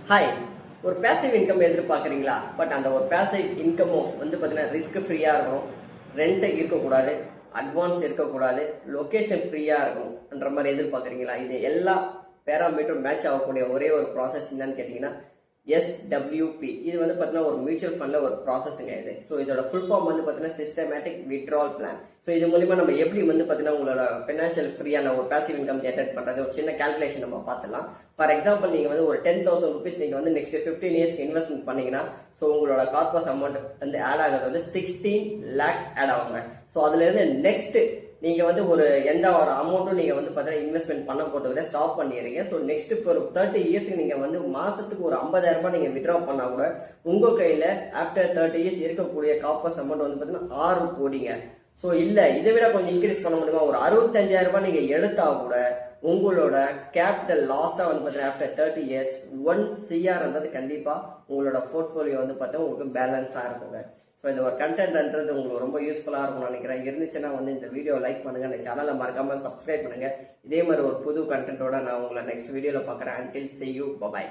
Hi, ஒரு passive income எதிர்பார்க்குறீங்களா? But அந்த ஒரு பேசிவ் இன்கமும் பார்த்தீங்கன்னா ரிஸ்க் ஃப்ரீயாக இருக்கணும், ரெண்ட் இருக்கக்கூடாது, அட்வான்ஸ் இருக்கக்கூடாது, லொக்கேஷன் ஃப்ரீயாக இருக்கணும்ன்ற மாதிரி எதிர்பார்க்குறீங்களா? இது எல்லா பேராமீட்டரும் மேட்ச் ஆகக்கூடிய ஒரே ஒரு ப்ராசஸ் என்னன்னு கேட்டிங்கன்னா எஸ்டபிள்யூபி. இது பார்த்தீங்கன்னா ஒரு மியூச்சுவல் ஃபண்ட்ல ஒரு ப்ராசஸ்ங்க இது. ஸோ இதோட ஃபுல் ஃபார்ம் பார்த்தீங்கன்னா சிஸ்டமேட்டிக் வித்ட்ரால் பிளான். ஸோ இது மூலியமா நம்ம எப்படி பார்த்தீங்கன்னா உங்களோட ஃபினான்ஷியல் ஃப்ரீயான ஒரு பேசிவ் இன்கம் ஜென்ரேட் பண்றது ஒரு சின்ன கால்குலேஷன் நம்ம பார்த்துலாம். ஃபார் எக்ஸாம்பிள் நீங்க ஒரு 10,000 rupees நீங்க நெக்ஸ்ட் 15 இயர்ஸ்க்கு இன்வெஸ்ட்மெண்ட் பண்ணீங்கன்னா ஸோ உங்களோட கார்பஸ் அமௌண்ட் ஆட் ஆகிறது 16 lakhs ஆட் ஆகுங்க. ஸோ அதுல இருந்து நெக்ஸ்ட் நீங்க ஒரு எந்த ஒரு அமௌண்ட்டும் நீங்க பார்த்தீங்கன்னா இன்வெஸ்ட்மெண்ட் பண்ண போறதுல ஸ்டாப் பண்ணிடுறீங்க. ஸோ நெக்ஸ்ட் ஃபார் 30 இயர்ஸ்க்கு நீங்க மாசத்துக்கு ஒரு 50,000 ரூபாய் நீங்க வித்ட்ரா பண்ணா கூட உங்க கையில ஆஃப்டர் 30 இயர்ஸ் இருக்கக்கூடிய கார்பஸ் அமௌண்ட் பார்த்தீங்கன்னா 6 கோடிங்க. ஸோ இல்ல இதை விட கொஞ்சம் இன்க்ரீஸ் பண்ண முடியுமா? ஒரு 65,000 ரூபாய் நீங்க எடுத்தா கூட உங்களோட கேபிட்டல் லாஸ்டா பார்த்தீங்கன்னா ஆஃப்டர் 30 இயர்ஸ் 1 CR கண்டிப்பா உங்களோட போர்ட்போலியோ பார்த்தா உங்களுக்கு பேலன்ஸ்டா இருக்குங்க. ஸோ இந்த ஒரு கண்டென்ட்ன்றது உங்களுக்கு ரொம்ப யூஸ்ஃபுல்லா இருக்கும்னு நினைக்கிறேன். இருந்துச்சுன்னா இந்த வீடியோ லைக் பண்ணுங்க, இந்த சேனலை மறக்காம சப்ஸ்கிரைப் பண்ணுங்க. இதே மாதிரி ஒரு புது கண்டென்ட்டோட நான் உங்களை நெக்ஸ்ட் வீடியோல பார்க்குறேன். Until see you, bye bye.